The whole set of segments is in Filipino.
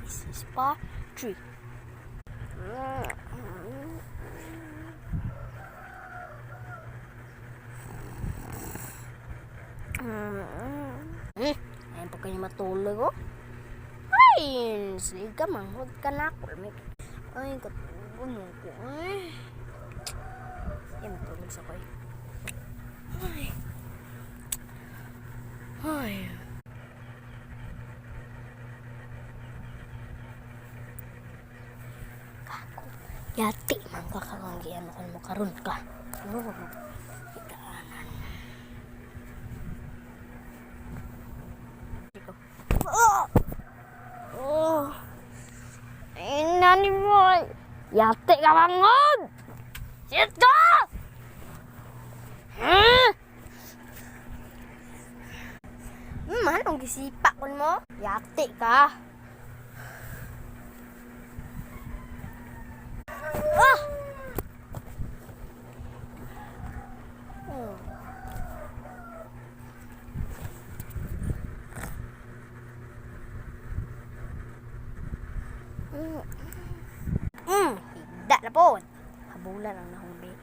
This is part 3. Ayun po kayo matulog, oh. Ay, sige ka man. Huwag ka na ako. Ay, katulog mo ko. Ay, matulog sa kayo. Ay. Kako. Yati, man kakanggihan mo karon ka. Itaanan. Oh. Ay, nani mo. Yati ka mangod. Sito! Anong gisipa ko mo? Yati ka. Ah! Higda na po. Habulan ang nahuli.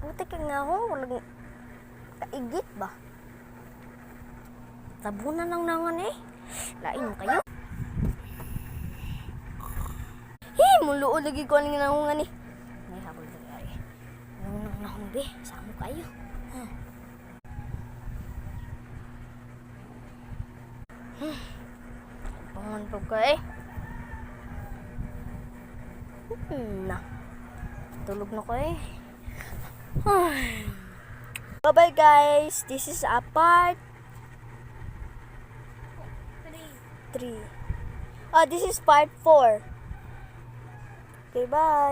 Putik ka nga ho. Walang kaigit ba? Tabunan lang nangan eh. Lain mo kayo. Muluod lagi ko ang nahungan eh. May habol dali ay. Nung nahungbi, saan mo kayo? Panganto ka eh. Na. Tulog na ko eh. Bye-bye guys. This is a part 3. Oh, this is part 4. Okay, bye.